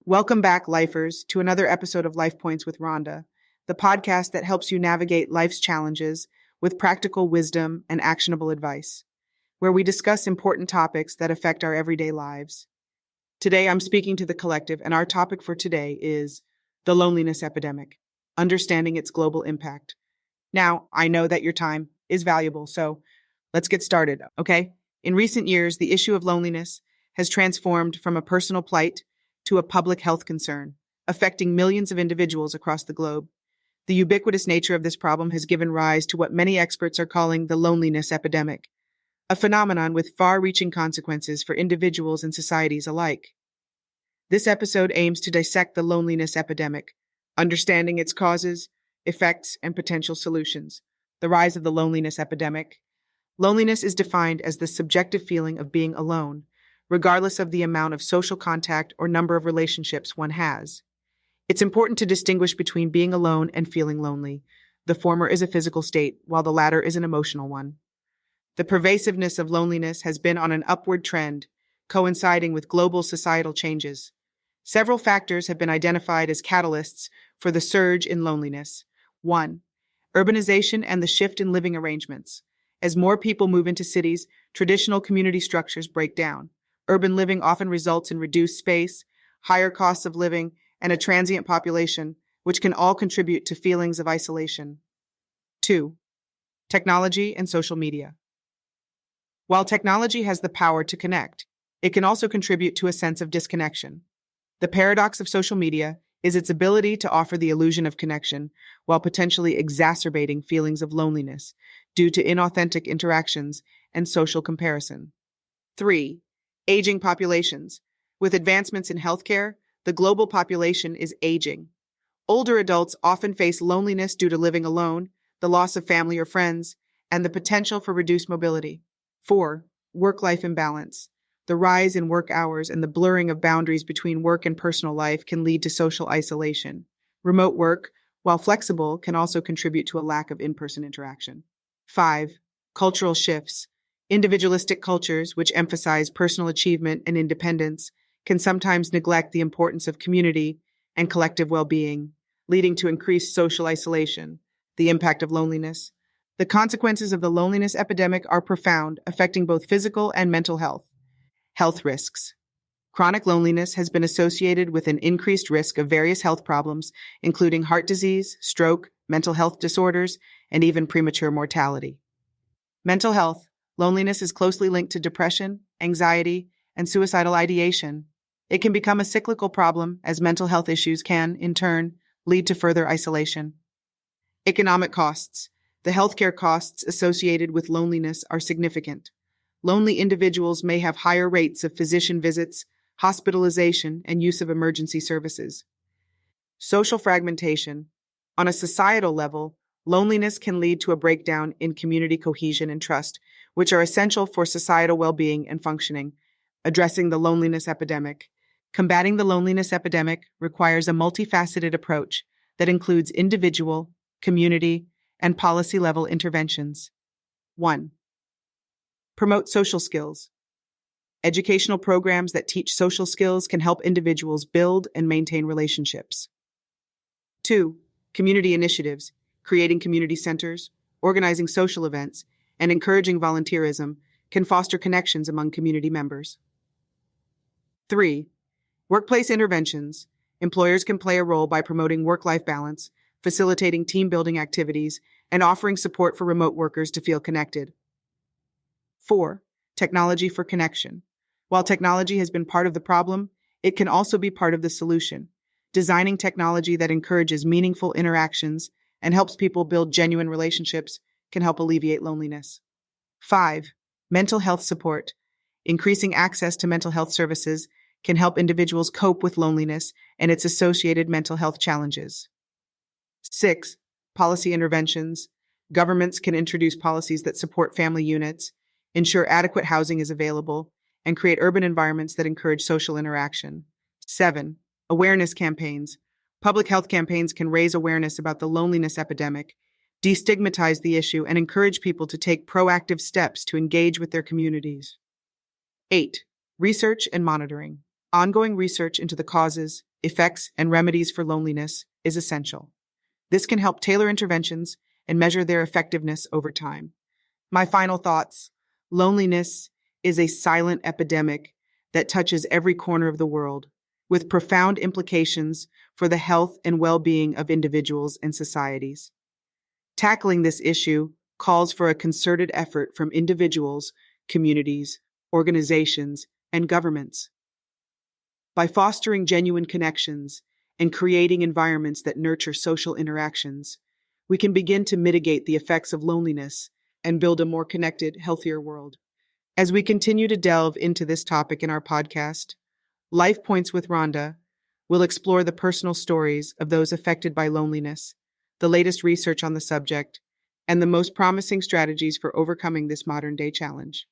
Welcome back, lifers, to another episode of Life Points with Rhonda, the podcast that helps you navigate life's challenges with practical wisdom and actionable advice, where we discuss important topics that affect our everyday lives. Today, I'm speaking to the collective, and our topic for today is the loneliness epidemic, understanding its global impact. Now, I know that your time is valuable, so let's get started, okay? In recent years, the issue of loneliness has transformed from a personal plight to a public health concern, affecting millions of individuals across the globe. The ubiquitous nature of this problem has given rise to what many experts are calling the loneliness epidemic, a phenomenon with far-reaching consequences for individuals and societies alike. This episode aims to dissect the loneliness epidemic, understanding its causes, effects, and potential solutions. The rise of the loneliness epidemic. Loneliness is defined as the subjective feeling of being alone, regardless of the amount of social contact or number of relationships one has. It's important to distinguish between being alone and feeling lonely. The former is a physical state, while the latter is an emotional one. The pervasiveness of loneliness has been on an upward trend, coinciding with global societal changes. Several factors have been identified as catalysts for the surge in loneliness. 1. Urbanization and the shift in living arrangements. As more people move into cities, traditional community structures break down. Urban living often results in reduced space, higher costs of living, and a transient population, which can all contribute to feelings of isolation. 2. Technology and social media. While technology has the power to connect, it can also contribute to a sense of disconnection. The paradox of social media is its ability to offer the illusion of connection while potentially exacerbating feelings of loneliness due to inauthentic interactions and social comparison. 3. Aging populations. With advancements in healthcare, the global population is aging. Older adults often face loneliness due to living alone, the loss of family or friends, and the potential for reduced mobility. 4. Work-life imbalance. The rise in work hours and the blurring of boundaries between work and personal life can lead to social isolation. Remote work, while flexible, can also contribute to a lack of in-person interaction. 5. Cultural shifts. Individualistic cultures, which emphasize personal achievement and independence, can sometimes neglect the importance of community and collective well-being, leading to increased social isolation. The impact of loneliness. The consequences of the loneliness epidemic are profound, affecting both physical and mental health. Health risks. Chronic loneliness has been associated with an increased risk of various health problems, including heart disease, stroke, mental health disorders, and even premature mortality. Mental health. Loneliness is closely linked to depression, anxiety, and suicidal ideation. It can become a cyclical problem as mental health issues can, in turn, lead to further isolation. Economic costs. The healthcare costs associated with loneliness are significant. Lonely individuals may have higher rates of physician visits, hospitalization, and use of emergency services. Social fragmentation. On a societal level, loneliness can lead to a breakdown in community cohesion and trust, which are essential for societal well-being and functioning. Addressing the loneliness epidemic. Combating the loneliness epidemic requires a multifaceted approach that includes individual, community, and policy-level interventions. 1. Promote social skills. Educational programs that teach social skills can help individuals build and maintain relationships. 2. Community initiatives. Creating community centers, organizing social events, and encouraging volunteerism can foster connections among community members. 3. Workplace interventions. Employers can play a role by promoting work-life balance, facilitating team-building activities, and offering support for remote workers to feel connected. 4. Technology for connection. While technology has been part of the problem, it can also be part of the solution. Designing technology that encourages meaningful interactions and helps people build genuine relationships can help alleviate loneliness. 5. Mental health support. Increasing access to mental health services can help individuals cope with loneliness and its associated mental health challenges. 6. Policy interventions. Governments can introduce policies that support family units, ensure adequate housing is available, and create urban environments that encourage social interaction. 7. Awareness campaigns. Public health campaigns can raise awareness about the loneliness epidemic, destigmatize the issue, and encourage people to take proactive steps to engage with their communities. 8. Research and monitoring. Ongoing research into the causes, effects, and remedies for loneliness is essential. This can help tailor interventions and measure their effectiveness over time. My final thoughts: loneliness is a silent epidemic that touches every corner of the world, with profound implications for the health and well being of individuals and societies. Tackling this issue calls for a concerted effort from individuals, communities, organizations, and governments. By fostering genuine connections and creating environments that nurture social interactions, we can begin to mitigate the effects of loneliness and build a more connected, healthier world. As we continue to delve into this topic in our podcast, Life Points with Rhonda will explore the personal stories of those affected by loneliness, the latest research on the subject, and the most promising strategies for overcoming this modern day challenge.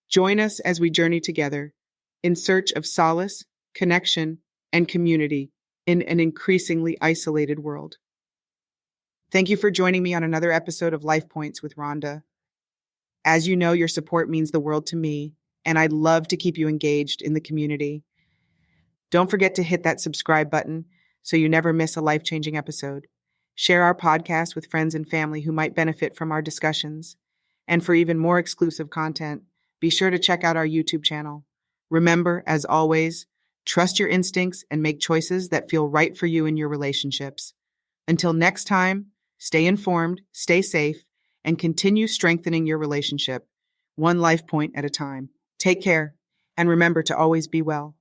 Join us as we journey together in search of solace, connection, and community in an increasingly isolated world. Thank you for joining me on another episode of Life Points with Rhonda. As you know, your support means the world to me, and I'd love to keep you engaged in the community. Don't forget to hit that subscribe button so you never miss a life-changing episode. Share our podcast with friends and family who might benefit from our discussions. And for even more exclusive content, be sure to check out our YouTube channel. Remember, as always, trust your instincts and make choices that feel right for you in your relationships. Until next time, stay informed, stay safe, and continue strengthening your relationship, one life point at a time. Take care, and remember to always be well.